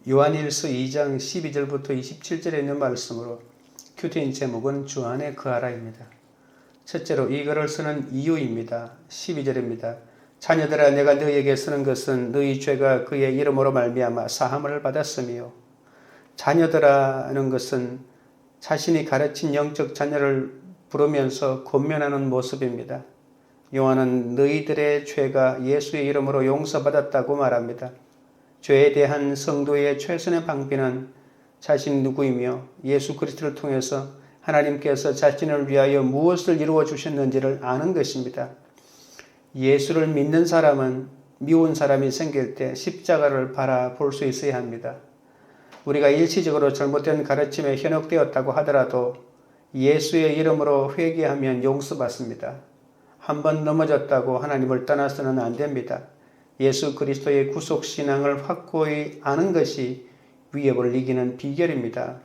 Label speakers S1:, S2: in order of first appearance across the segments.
S1: 요한일서 2장 12절부터 27절에 있는 말씀으로 큐티인 제목은 주 안에 거하라입니다. 첫째로 이 글을 쓰는 이유입니다. 12절입니다. 자녀들아, 내가 너희에게 쓰는 것은 너희 죄가 그의 이름으로 말미암아 사함을 받았으며, 자녀들아는 것은 자신이 가르친 영적 자녀를 부르면서 권면하는 모습입니다. 요한은 너희들의 죄가 예수의 이름으로 용서받았다고 말합니다. 죄에 대한 성도의 최선의 방비는 자신 누구이며 예수 그리스도를 통해서 하나님께서 자신을 위하여 무엇을 이루어 주셨는지를 아는 것입니다. 예수를 믿는 사람은 미운 사람이 생길 때 십자가를 바라볼 수 있어야 합니다. 우리가 일시적으로 잘못된 가르침에 현혹되었다고 하더라도 예수의 이름으로 회개하면 용서받습니다. 한번 넘어졌다고 하나님을 떠나서는 안 됩니다. 예수 그리스도의 구속신앙을 확고히 아는 것이 위협을 이기는 비결입니다.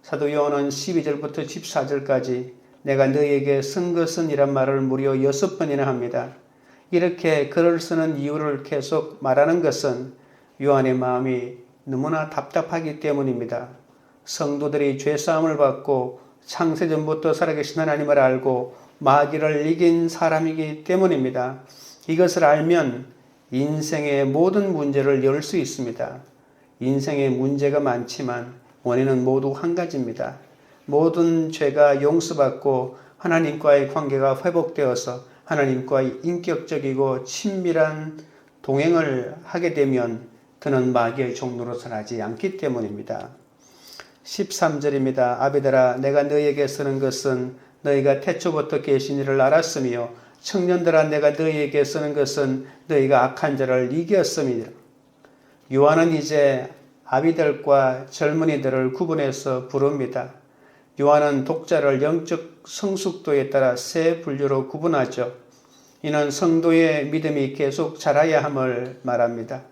S1: 사도 요한은 12절부터 14절까지 내가 너희에게 쓴 것은 이란 말을 무려 6번이나 합니다. 이렇게 글을 쓰는 이유를 계속 말하는 것은 요한의 마음이 너무나 답답하기 때문입니다. 성도들이 죄사함을 받고 창세전부터 살아계신 하나님을 알고 마귀를 이긴 사람이기 때문입니다. 이것을 알면 인생의 모든 문제를 열 수 있습니다. 인생에 문제가 많지만 원인은 모두 한 가지입니다. 모든 죄가 용서받고 하나님과의 관계가 회복되어서 하나님과의 인격적이고 친밀한 동행을 하게 되면 그는 마귀의 종로로서 나지 않기 때문입니다. 13절입니다. 아비들아, 내가 너희에게 쓰는 것은 너희가 태초부터 계신 이를 알았으며, 청년들아, 내가 너희에게 쓰는 것은 너희가 악한 자를 이겼음이니라. 요한은 이제 아비들과 젊은이들을 구분해서 부릅니다. 요한은 독자를 영적 성숙도에 따라 세 분류로 구분하죠. 이는 성도의 믿음이 계속 자라야 함을 말합니다.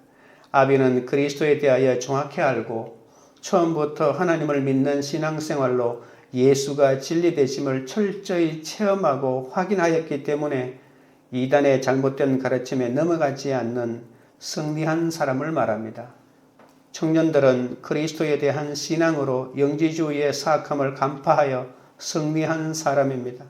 S1: 아비는 그리스도에 대하여 정확히 알고 처음부터 하나님을 믿는 신앙생활로 예수가 진리 되심을 철저히 체험하고 확인하였기 때문에 이단의 잘못된 가르침에 넘어가지 않는 승리한 사람을 말합니다. 청년들은 그리스도에 대한 신앙으로 영지주의의 사악함을 간파하여 승리한 사람입니다.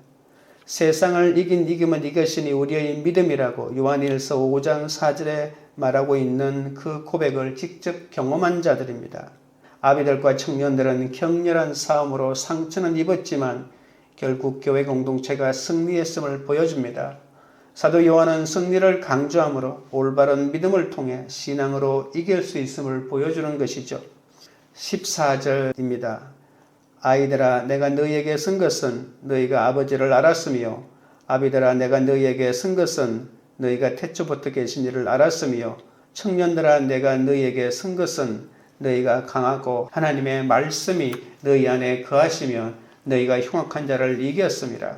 S1: 세상을 이긴 이김은 이것이니 우리의 믿음이라고 요한일서 5장 4절에 말하고 있는 그 고백을 직접 경험한 자들입니다. 아비들과 청년들은 격렬한 싸움으로 상처는 입었지만 결국 교회 공동체가 승리했음을 보여줍니다. 사도 요한은 승리를 강조함으로 올바른 믿음을 통해 신앙으로 이길 수 있음을 보여주는 것이죠. 14절입니다. 아이들아, 내가 너희에게 쓴 것은 너희가 아버지를 알았으며, 아비들아, 내가 너희에게 쓴 것은 너희가 태초부터 계신 이를 알았으며, 청년들아, 내가 너희에게 쓴 것은 너희가 강하고 하나님의 말씀이 너희 안에 거하시며 너희가 흉악한 자를 이겼음이라.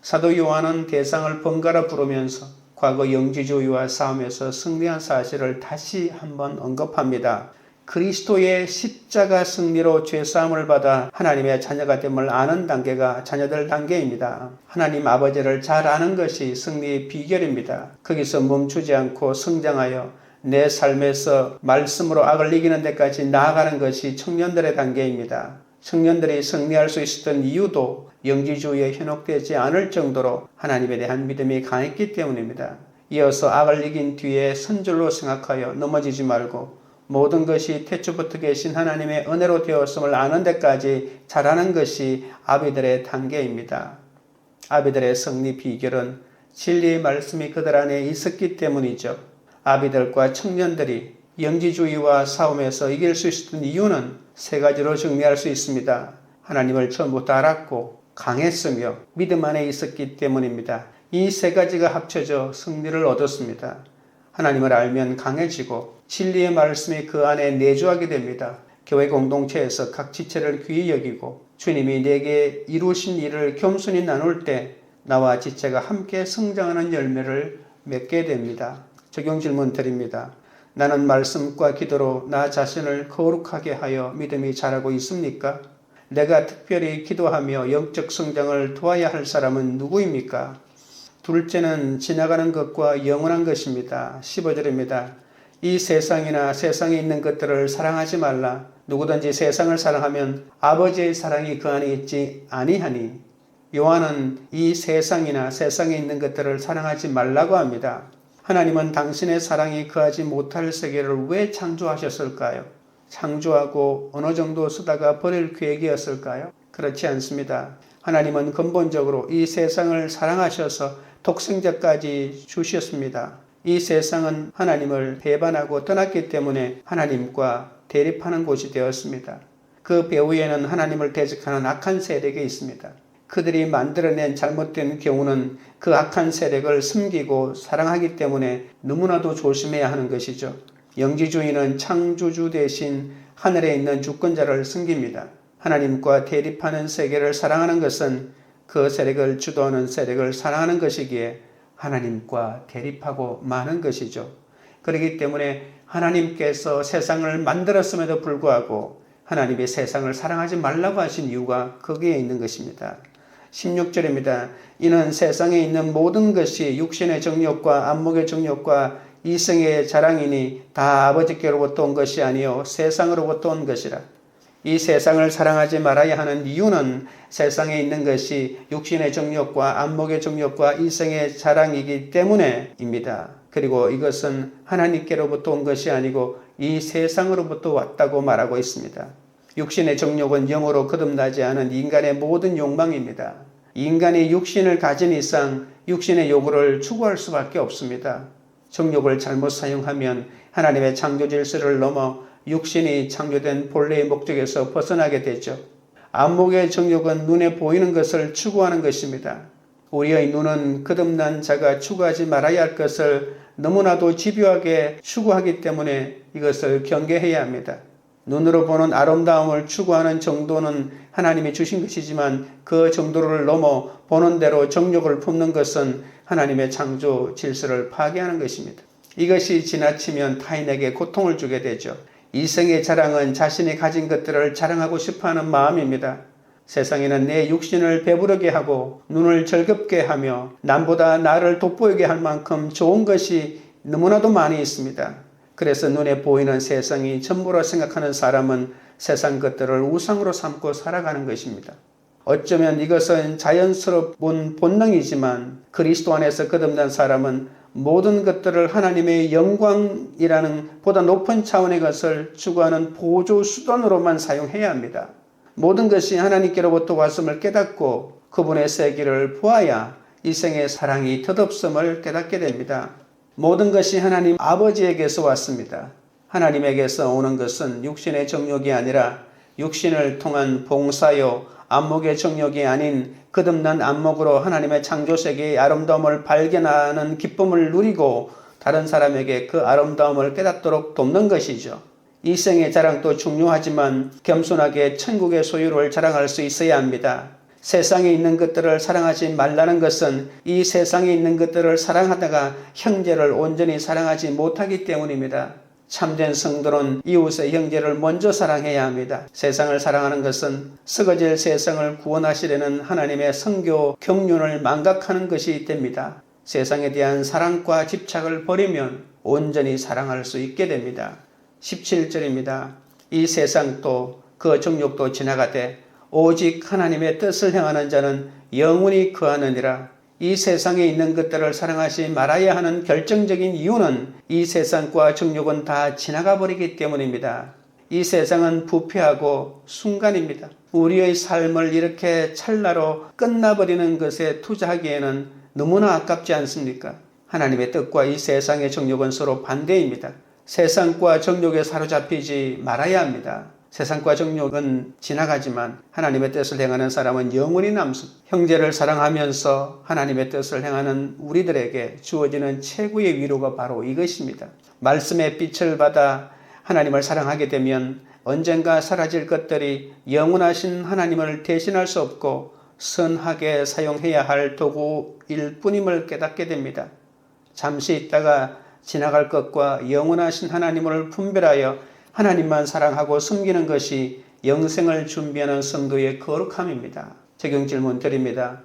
S1: 사도 요한은 대상을 번갈아 부르면서 과거 영지주의와 싸움에서 승리한 사실을 다시 한번 언급합니다. 그리스도의 십자가 승리로 죄사함을 받아 하나님의 자녀가 됨을 아는 단계가 자녀들 단계입니다. 하나님 아버지를 잘 아는 것이 승리의 비결입니다. 거기서 멈추지 않고 성장하여 내 삶에서 말씀으로 악을 이기는 데까지 나아가는 것이 청년들의 단계입니다. 청년들이 승리할 수 있었던 이유도 영지주의에 현혹되지 않을 정도로 하나님에 대한 믿음이 강했기 때문입니다. 이어서 악을 이긴 뒤에 선줄로 생각하여 넘어지지 말고 모든 것이 태초부터 계신 하나님의 은혜로 되었음을 아는 데까지 자라는 것이 아비들의 단계입니다. 아비들의 승리 비결은 진리의 말씀이 그들 안에 있었기 때문이죠. 아비들과 청년들이 영지주의와 싸움에서 이길 수 있었던 이유는 세 가지로 정리할 수 있습니다. 하나님을 처음부터 알았고 강했으며 믿음 안에 있었기 때문입니다. 이 세 가지가 합쳐져 승리를 얻었습니다. 하나님을 알면 강해지고 진리의 말씀이 그 안에 내주하게 됩니다. 교회 공동체에서 각 지체를 귀히 여기고 주님이 내게 이루신 일을 겸손히 나눌 때 나와 지체가 함께 성장하는 열매를 맺게 됩니다. 적용 질문 드립니다. 나는 말씀과 기도로 나 자신을 거룩하게 하여 믿음이 자라고 있습니까? 내가 특별히 기도하며 영적 성장을 도와야 할 사람은 누구입니까? 둘째는 지나가는 것과 영원한 것입니다. 15절입니다. 이 세상이나 세상에 있는 것들을 사랑하지 말라. 누구든지 세상을 사랑하면 아버지의 사랑이 그 안에 있지 아니하니. 요한은 이 세상이나 세상에 있는 것들을 사랑하지 말라고 합니다. 하나님은 당신의 사랑이 거하지 못할 세계를 왜 창조하셨을까요? 창조하고 어느 정도 쓰다가 버릴 계획이었을까요? 그렇지 않습니다. 하나님은 근본적으로 이 세상을 사랑하셔서 독생자까지 주셨습니다. 이 세상은 하나님을 배반하고 떠났기 때문에 하나님과 대립하는 곳이 되었습니다. 그 배후에는 하나님을 대적하는 악한 세력이 있습니다. 그들이 만들어낸 잘못된 경우는 그 악한 세력을 숨기고 사랑하기 때문에 너무나도 조심해야 하는 것이죠. 영지주의는 창조주 대신 하늘에 있는 주권자를 숨깁니다. 하나님과 대립하는 세계를 사랑하는 것은 그 세력을 주도하는 세력을 사랑하는 것이기에 하나님과 대립하고 마는 것이죠. 그렇기 때문에 하나님께서 세상을 만들었음에도 불구하고 하나님이 세상을 사랑하지 말라고 하신 이유가 거기에 있는 것입니다. 16절입니다. 이는 세상에 있는 모든 것이 육신의 정욕과 안목의 정욕과 이성의 자랑이니 다 아버지께로부터 온 것이 아니요 세상으로부터 온 것이라. 이 세상을 사랑하지 말아야 하는 이유는 세상에 있는 것이 육신의 정욕과 안목의 정욕과 이성의 자랑이기 때문에입니다. 그리고 이것은 하나님께로부터 온 것이 아니고 이 세상으로부터 왔다고 말하고 있습니다. 육신의 정욕은 영으로 거듭나지 않은 인간의 모든 욕망입니다. 인간이 육신을 가진 이상 육신의 요구를 추구할 수밖에 없습니다. 정욕을 잘못 사용하면 하나님의 창조 질서를 넘어 육신이 창조된 본래의 목적에서 벗어나게 되죠. 안목의 정욕은 눈에 보이는 것을 추구하는 것입니다. 우리의 눈은 거듭난 자가 추구하지 말아야 할 것을 너무나도 집요하게 추구하기 때문에 이것을 경계해야 합니다. 눈으로 보는 아름다움을 추구하는 정도는 하나님이 주신 것이지만 그 정도를 넘어 보는 대로 정욕을 품는 것은 하나님의 창조 질서를 파괴하는 것입니다. 이것이 지나치면 타인에게 고통을 주게 되죠. 이성의 자랑은 자신이 가진 것들을 자랑하고 싶어하는 마음입니다. 세상에는 내 육신을 배부르게 하고 눈을 즐겁게 하며 남보다 나를 돋보이게 할 만큼 좋은 것이 너무나도 많이 있습니다. 그래서 눈에 보이는 세상이 전부라 생각하는 사람은 세상 것들을 우상으로 삼고 살아가는 것입니다. 어쩌면 이것은 자연스러운 본능이지만 그리스도 안에서 거듭난 사람은 모든 것들을 하나님의 영광이라는 보다 높은 차원의 것을 추구하는 보조 수단으로만 사용해야 합니다. 모든 것이 하나님께로부터 왔음을 깨닫고 그분의 세계를 보아야 이생의 사랑이 덧없음을 깨닫게 됩니다. 모든 것이 하나님 아버지에게서 왔습니다. 하나님에게서 오는 것은 육신의 정욕이 아니라 육신을 통한 봉사요 안목의 정욕이 아닌 거듭난 안목으로 하나님의 창조세계의 아름다움을 발견하는 기쁨을 누리고 다른 사람에게 그 아름다움을 깨닫도록 돕는 것이죠. 이생의 자랑도 중요하지만 겸손하게 천국의 소유를 자랑할 수 있어야 합니다. 세상에 있는 것들을 사랑하지 말라는 것은 이 세상에 있는 것들을 사랑하다가 형제를 온전히 사랑하지 못하기 때문입니다. 참된 성도는 이웃의 형제를 먼저 사랑해야 합니다. 세상을 사랑하는 것은 썩어질 세상을 구원하시려는 하나님의 성교 경륜을 망각하는 것이 됩니다. 세상에 대한 사랑과 집착을 버리면 온전히 사랑할 수 있게 됩니다. 17절입니다. 이 세상도 그 정욕도 지나가되 오직 하나님의 뜻을 행하는 자는 영원히 거하느니라. 이 세상에 있는 것들을 사랑하지 말아야 하는 결정적인 이유는 이 세상과 정욕은 다 지나가 버리기 때문입니다. 이 세상은 부패하고 순간입니다. 우리의 삶을 이렇게 찰나로 끝나버리는 것에 투자하기에는 너무나 아깝지 않습니까? 하나님의 뜻과 이 세상의 정욕은 서로 반대입니다. 세상과 정욕에 사로잡히지 말아야 합니다. 세상과 정욕은 지나가지만 하나님의 뜻을 행하는 사람은 영원히 남습니다. 형제를 사랑하면서 하나님의 뜻을 행하는 우리들에게 주어지는 최고의 위로가 바로 이것입니다. 말씀의 빛을 받아 하나님을 사랑하게 되면 언젠가 사라질 것들이 영원하신 하나님을 대신할 수 없고 선하게 사용해야 할 도구일 뿐임을 깨닫게 됩니다. 잠시 있다가 지나갈 것과 영원하신 하나님을 분별하여 하나님만 사랑하고 섬기는 것이 영생을 준비하는 성도의 거룩함입니다. 적용 질문 드립니다.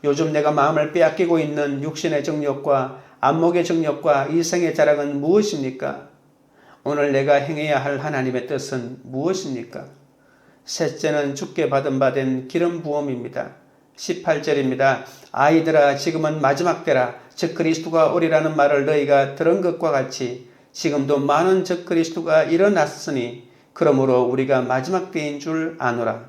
S1: 요즘 내가 마음을 빼앗기고 있는 육신의 정욕과 안목의 정욕과 이성의 자랑은 무엇입니까? 오늘 내가 행해야 할 하나님의 뜻은 무엇입니까? 셋째는 주께 받은 바 된 기름 부음입니다. 18절입니다. 아이들아 지금은 마지막 때라. 즉 그리스도가 오리라는 말을 너희가 들은 것과 같이 지금도 많은 즉 그리스도가 일어났으니 그러므로 우리가 마지막 때인 줄 아노라.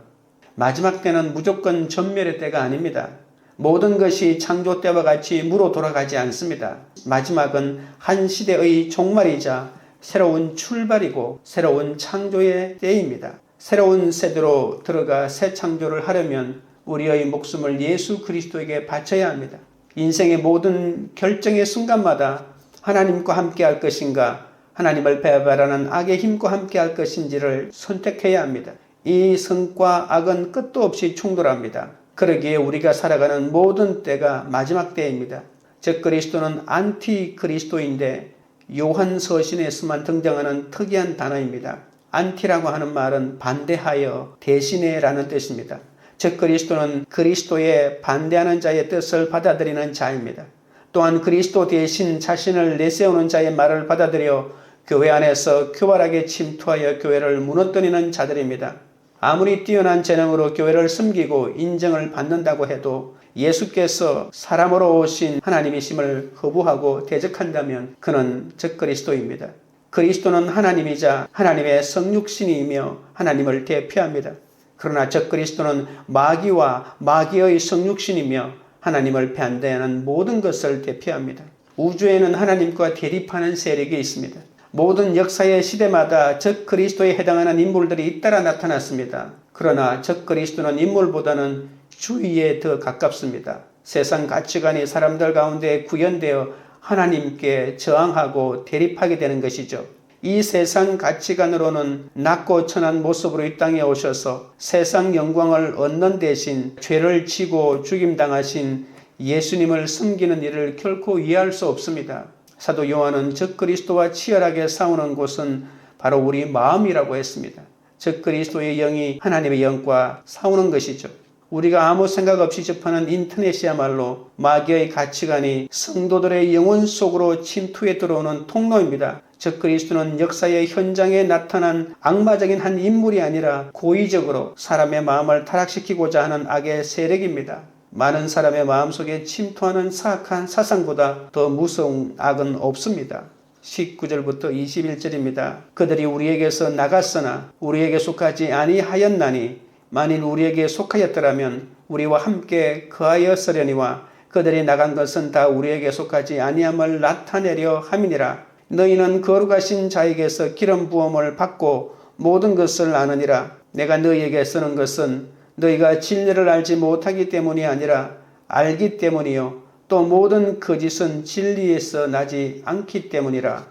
S1: 마지막 때는 무조건 전멸의 때가 아닙니다. 모든 것이 창조 때와 같이 무로 돌아가지 않습니다. 마지막은 한 시대의 종말이자 새로운 출발이고 새로운 창조의 때입니다. 새로운 세대로 들어가 새 창조를 하려면 우리의 목숨을 예수 그리스도에게 바쳐야 합니다. 인생의 모든 결정의 순간마다 하나님과 함께 할 것인가, 하나님을 배반하는 악의 힘과 함께 할 것인지를 선택해야 합니다. 이 선과 악은 끝도 없이 충돌합니다. 그러기에 우리가 살아가는 모든 때가 마지막 때입니다. 즉 그리스도는 안티 그리스도인데 요한 서신에서만 등장하는 특이한 단어입니다. 안티라고 하는 말은 반대하여, 대신에 라는 뜻입니다. 즉 그리스도는 그리스도에 반대하는 자의 뜻을 받아들이는 자입니다. 또한 그리스도 대신 자신을 내세우는 자의 말을 받아들여 교회 안에서 교활하게 침투하여 교회를 무너뜨리는 자들입니다. 아무리 뛰어난 재능으로 교회를 섬기고 인정을 받는다고 해도 예수께서 사람으로 오신 하나님이심을 거부하고 대적한다면 그는 즉 그리스도입니다. 그리스도는 하나님이자 하나님의 성육신이며 하나님을 대표합니다. 그러나 즉 그리스도는 마귀와 마귀의 성육신이며 하나님을 반대하는 모든 것을 대표합니다. 우주에는 하나님과 대립하는 세력이 있습니다. 모든 역사의 시대마다 적 그리스도에 해당하는 인물들이 잇따라 나타났습니다. 그러나 적 그리스도는 인물보다는 주위에 더 가깝습니다. 세상 가치관이 사람들 가운데 구현되어 하나님께 저항하고 대립하게 되는 것이죠. 이 세상 가치관으로는 낮고 천한 모습으로 이 땅에 오셔서 세상 영광을 얻는 대신 죄를 지고 죽임당하신 예수님을 섬기는 일을 결코 이해할 수 없습니다. 사도 요한은 적 그리스도와 치열하게 싸우는 곳은 바로 우리 마음이라고 했습니다. 적 그리스도의 영이 하나님의 영과 싸우는 것이죠. 우리가 아무 생각 없이 접하는 인터넷이야말로 마귀의 가치관이 성도들의 영혼 속으로 침투해 들어오는 통로입니다. 즉 그리스도는 역사의 현장에 나타난 악마적인 한 인물이 아니라 고의적으로 사람의 마음을 타락시키고자 하는 악의 세력입니다. 많은 사람의 마음속에 침투하는 사악한 사상보다 더 무서운 악은 없습니다. 19절부터 21절입니다. 그들이 우리에게서 나갔으나 우리에게 속하지 아니하였나니 만일 우리에게 속하였더라면 우리와 함께 거하였으려니와 그들이 나간 것은 다 우리에게 속하지 아니함을 나타내려 함이니라. 너희는 거룩하신 자에게서 기름 부음을 받고 모든 것을 아느니라. 내가 너희에게 쓰는 것은 너희가 진리를 알지 못하기 때문이 아니라 알기 때문이요 또 모든 거짓은 진리에서 나지 않기 때문이라.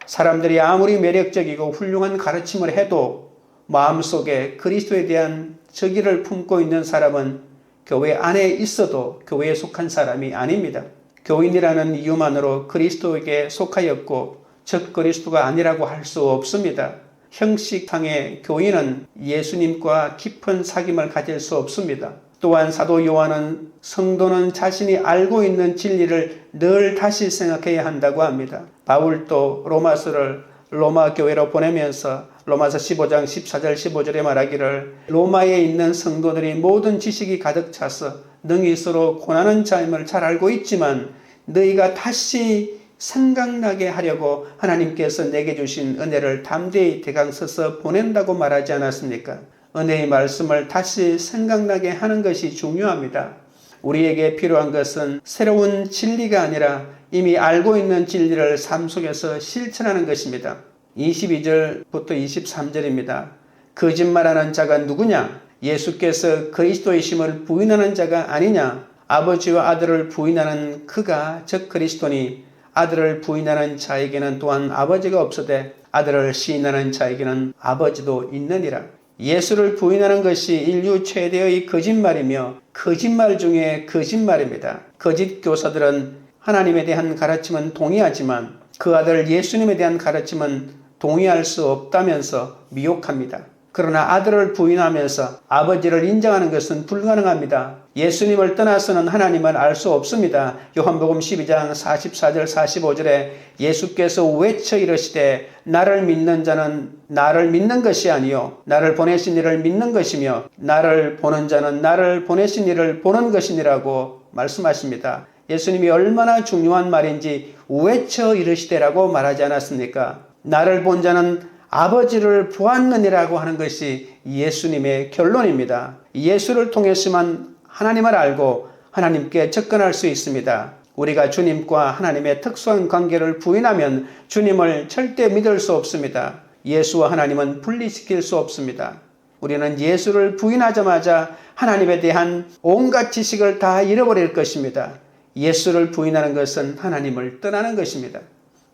S1: 사람들이 아무리 매력적이고 훌륭한 가르침을 해도 마음속에 그리스도에 대한 적의를 품고 있는 사람은 교회 안에 있어도 교회에 속한 사람이 아닙니다. 교인이라는 이유만으로 그리스도에게 속하였고 즉 그리스도가 아니라고 할 수 없습니다. 형식상의 교인은 예수님과 깊은 사귐을 가질 수 없습니다. 또한 사도 요한은 성도는 자신이 알고 있는 진리를 늘 다시 생각해야 한다고 합니다. 바울도 로마서를 로마 교회로 보내면서 로마서 15장 14절 15절에 말하기를 로마에 있는 성도들이 모든 지식이 가득 차서 능히 서로 고난하는 자임을 잘 알고 있지만 너희가 다시 생각나게 하려고 하나님께서 내게 주신 은혜를 담대히 대강서서 보낸다고 말하지 않았습니까? 은혜의 말씀을 다시 생각나게 하는 것이 중요합니다. 우리에게 필요한 것은 새로운 진리가 아니라 이미 알고 있는 진리를 삶 속에서 실천하는 것입니다. 22절부터 23절입니다. 거짓말하는 자가 누구냐? 예수께서 그리스도이심을 부인하는 자가 아니냐? 아버지와 아들을 부인하는 그가 즉 그리스도니 아들을 부인하는 자에게는 또한 아버지가 없으되 아들을 시인하는 자에게는 아버지도 있느니라. 예수를 부인하는 것이 인류 최대의 거짓말이며 거짓말 중에 거짓말입니다. 거짓 교사들은 하나님에 대한 가르침은 동의하지만 그 아들 예수님에 대한 가르침은 동의할 수 없다면서 미혹합니다. 그러나 아들을 부인하면서 아버지를 인정하는 것은 불가능합니다. 예수님을 떠나서는 하나님을 알 수 없습니다. 요한복음 12장 44절 45절에 예수께서 외쳐 이르시되 나를 믿는 자는 나를 믿는 것이 아니요 나를 보내신 이를 믿는 것이며 나를 보는 자는 나를 보내신 이를 보는 것이니라고 말씀하십니다. 예수님이 얼마나 중요한 말인지 외쳐 이르시되라고 말하지 않았습니까? 나를 본 자는 아버지를 보았느니라고 하는 것이 예수님의 결론입니다. 예수를 통해서만 하나님을 알고 하나님께 접근할 수 있습니다. 우리가 주님과 하나님의 특수한 관계를 부인하면 주님을 절대 믿을 수 없습니다. 예수와 하나님은 분리시킬 수 없습니다. 우리는 예수를 부인하자마자 하나님에 대한 온갖 지식을 다 잃어버릴 것입니다. 예수를 부인하는 것은 하나님을 떠나는 것입니다.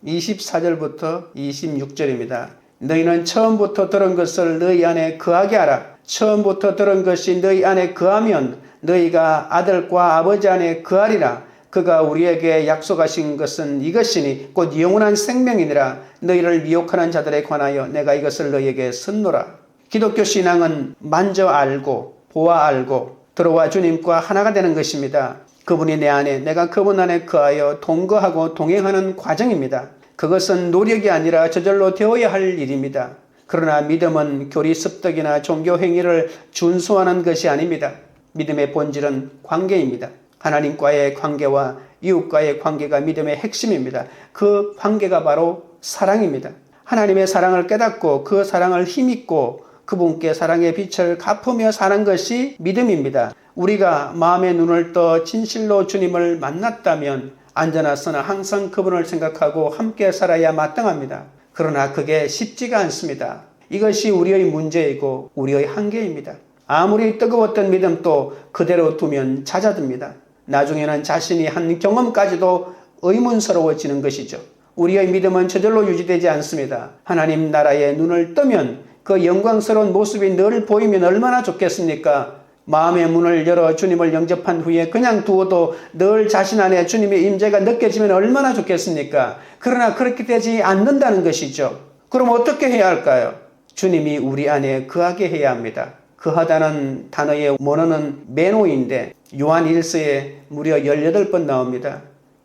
S1: 24절부터 26절입니다. 너희는 처음부터 들은 것을 너희 안에 거하게 하라. 처음부터 들은 것이 너희 안에 거하면 너희가 아들과 아버지 안에 거하리라. 그가 우리에게 약속하신 것은 이것이니 곧 영원한 생명이니라. 너희를 미혹하는 자들에 관하여 내가 이것을 너희에게 선노라. 기독교 신앙은 만져 알고 보아 알고 들어와 주님과 하나가 되는 것입니다. 그분이 내 안에 내가 그분 안에 거하여 동거하고 동행하는 과정입니다. 그것은 노력이 아니라 저절로 되어야 할 일입니다. 그러나 믿음은 교리 습득이나 종교 행위를 준수하는 것이 아닙니다. 믿음의 본질은 관계입니다. 하나님과의 관계와 이웃과의 관계가 믿음의 핵심입니다. 그 관계가 바로 사랑입니다. 하나님의 사랑을 깨닫고 그 사랑을 힘입고 그분께 사랑의 빛을 갚으며 사는 것이 믿음입니다. 우리가 마음의 눈을 떠 진실로 주님을 만났다면 안전하서나 항상 그분을 생각하고 함께 살아야 마땅합니다. 그러나 그게 쉽지가 않습니다. 이것이 우리의 문제이고 우리의 한계입니다. 아무리 뜨거웠던 믿음도 그대로 두면 잦아듭니다. 나중에는 자신이 한 경험까지도 의문스러워지는 것이죠. 우리의 믿음은 저절로 유지되지 않습니다. 하나님 나라의 눈을 뜨면 그 영광스러운 모습이 늘 보이면 얼마나 좋겠습니까? 마음의 문을 열어 주님을 영접한 후에 그냥 두어도 늘 자신 안에 주님의 임재가 느껴지면 얼마나 좋겠습니까? 그러나 그렇게 되지 않는다는 것이죠. 그럼 어떻게 해야 할까요? 주님이 우리 안에 거하게 해야 합니다. 거하다는 단어의 원어는 메노인데 요한 1서에 무려 18번 나옵니다.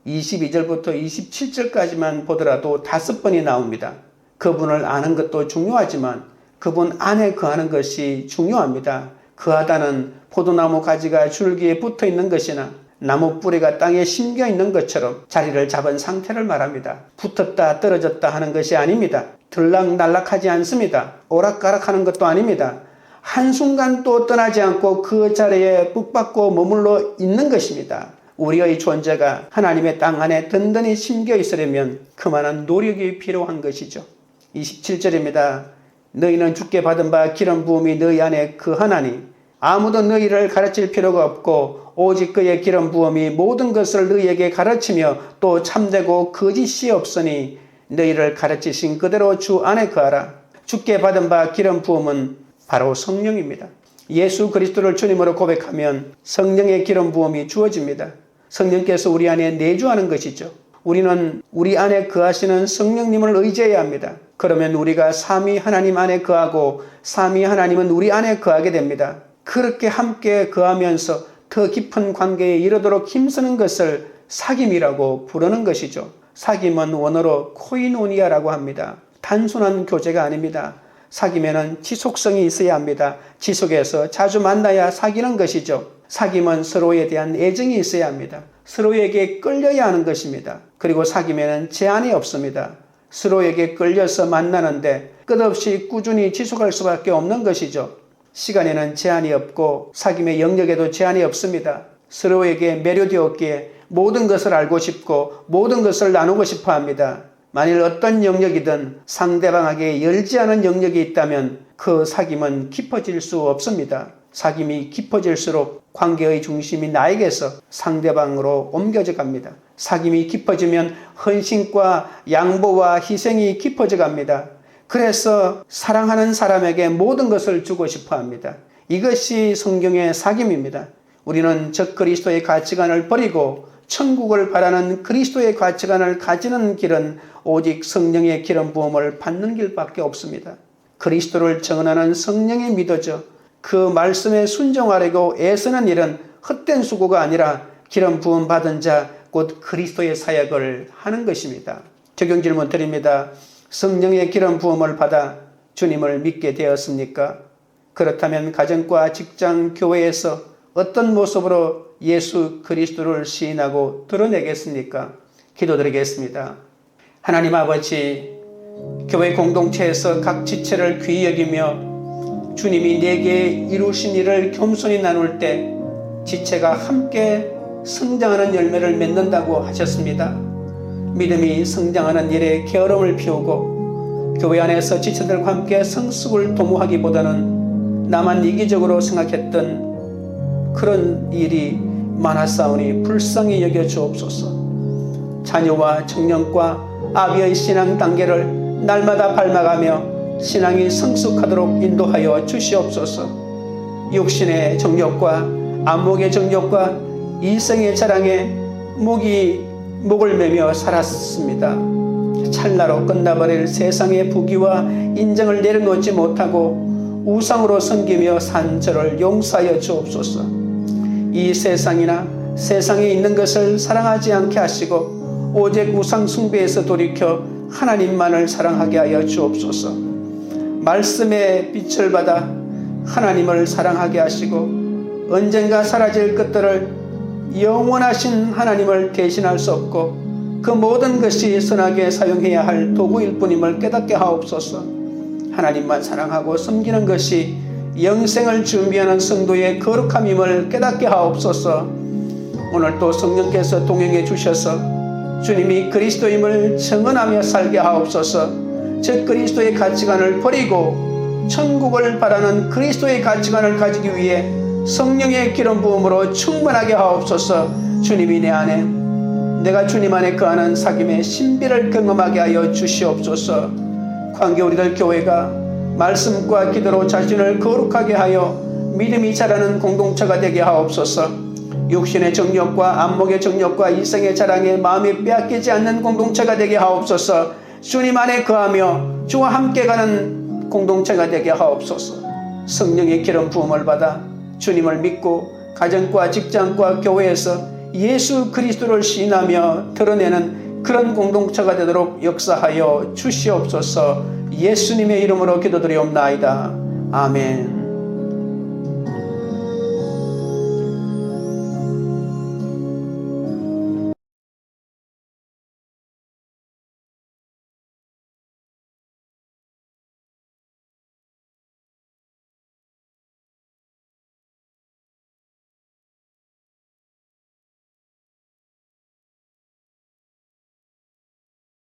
S1: 22절부터 27절까지만 보더라도 5번이 나옵니다. 그분을 아는 것도 중요하지만 그분 안에 거하는 것이 중요합니다. 거하다는 포도나무 가지가 줄기에 붙어 있는 것이나 나무 뿌리가 땅에 심겨 있는 것처럼 자리를 잡은 상태를 말합니다. 붙었다 떨어졌다 하는 것이 아닙니다. 들락날락하지 않습니다. 오락가락하는 것도 아닙니다. 한순간도 떠나지 않고 그 자리에 붙박고 머물러 있는 것입니다. 우리의 존재가 하나님의 땅 안에 든든히 심겨 있으려면 그만한 노력이 필요한 것이죠. 27절입니다. 너희는 주께 받은 바 기름 부음이 너희 안에 거하나니 아무도 너희를 가르칠 필요가 없고 오직 그의 기름 부음이 모든 것을 너희에게 가르치며 또 참되고 거짓이 없으니 너희를 가르치신 그대로 주 안에 거하라. 주께 받은 바 기름 부음은 바로 성령입니다. 예수 그리스도를 주님으로 고백하면 성령의 기름 부음이 주어집니다. 성령께서 우리 안에 내주하는 것이죠. 우리는 우리 안에 거하시는 성령님을 의지해야 합니다. 그러면 우리가 삼위 하나님 안에 거하고 삼위 하나님은 우리 안에 거하게 됩니다. 그렇게 함께 거하면서 더 깊은 관계에 이르도록 힘쓰는 것을 사귐이라고 부르는 것이죠. 사귐은 원어로 코이노니아라고 합니다. 단순한 교제가 아닙니다. 사귐에는 지속성이 있어야 합니다. 지속해서 자주 만나야 사귀는 것이죠. 사귐은 서로에 대한 애정이 있어야 합니다. 서로에게 끌려야 하는 것입니다. 그리고 사귐에는 제한이 없습니다. 서로에게 끌려서 만나는데 끝없이 꾸준히 지속할 수밖에 없는 것이죠. 시간에는 제한이 없고 사귐의 영역에도 제한이 없습니다. 서로에게 매료되었기에 모든 것을 알고 싶고 모든 것을 나누고 싶어 합니다. 만일 어떤 영역이든 상대방에게 열지 않은 영역이 있다면 그 사귐은 깊어질 수 없습니다. 사귐이 깊어질수록 관계의 중심이 나에게서 상대방으로 옮겨져 갑니다. 사귐이 깊어지면 헌신과 양보와 희생이 깊어져 갑니다. 그래서 사랑하는 사람에게 모든 것을 주고 싶어 합니다. 이것이 성경의 사귐입니다. 우리는 적 그리스도의 가치관을 버리고 천국을 바라는 그리스도의 가치관을 가지는 길은 오직 성령의 기름 부음을 받는 길밖에 없습니다. 그리스도를 증언하는 성령에 믿어져 그 말씀에 순종하려고 애쓰는 일은 헛된 수고가 아니라 기름 부음 받은 자 곧 그리스도의 사역을 하는 것입니다. 적용 질문 드립니다. 성령의 기름 부음을 받아 주님을 믿게 되었습니까? 그렇다면 가정과 직장, 교회에서 어떤 모습으로 예수 그리스도를 시인하고 드러내겠습니까? 기도드리겠습니다. 하나님 아버지, 교회 공동체에서 각 지체를 귀히 여기며 주님이 내게 이루신 일을 겸손히 나눌 때 지체가 함께 성장하는 열매를 맺는다고 하셨습니다. 믿음이 성장하는 일에 게으름을 피우고 교회 안에서 지체들과 함께 성숙을 도모하기보다는 나만 이기적으로 생각했던 그런 일이 많았사오니 불쌍히 여겨 주옵소서. 자녀와 청년과 아비의 신앙 단계를 날마다 밟아가며 신앙이 성숙하도록 인도하여 주시옵소서. 육신의 정욕과 안목의 정욕과 이성의 자랑에 목을 매며 살았습니다. 찰나로 끝나버릴 세상의 부귀와 인정을 내려놓지 못하고 우상으로 섬기며 산 저를 용서하여 주옵소서. 이 세상이나 세상에 있는 것을 사랑하지 않게 하시고 오직 우상 숭배에서 돌이켜 하나님만을 사랑하게 하여 주옵소서. 말씀의 빛을 받아 하나님을 사랑하게 하시고 언젠가 사라질 것들을 영원하신 하나님을 대신할 수 없고 그 모든 것이 선하게 사용해야 할 도구일 뿐임을 깨닫게 하옵소서. 하나님만 사랑하고 섬기는 것이 영생을 준비하는 성도의 거룩함임을 깨닫게 하옵소서. 오늘도 성령께서 동행해 주셔서 주님이 그리스도임을 증언하며 살게 하옵소서. 즉 그리스도의 가치관을 버리고 천국을 바라는 그리스도의 가치관을 가지기 위해 성령의 기름 부음으로 충만하게 하옵소서. 주님이 내 안에, 내가 주님 안에 거하는 사귐의 신비를 경험하게 하여 주시옵소서. 관계 우리들 교회가 말씀과 기도로 자신을 거룩하게 하여 믿음이 자라는 공동체가 되게 하옵소서. 육신의 정욕과 안목의 정욕과 이성의 자랑에 마음이 빼앗기지 않는 공동체가 되게 하옵소서. 주님 안에 거하며 주와 함께 가는 공동체가 되게 하옵소서. 성령의 기름 부음을 받아 주님을 믿고 가정과 직장과 교회에서 예수 그리스도를 시인하며 드러내는 그런 공동체가 되도록 역사하여 주시옵소서. 예수님의 이름으로 기도드리옵나이다. 아멘.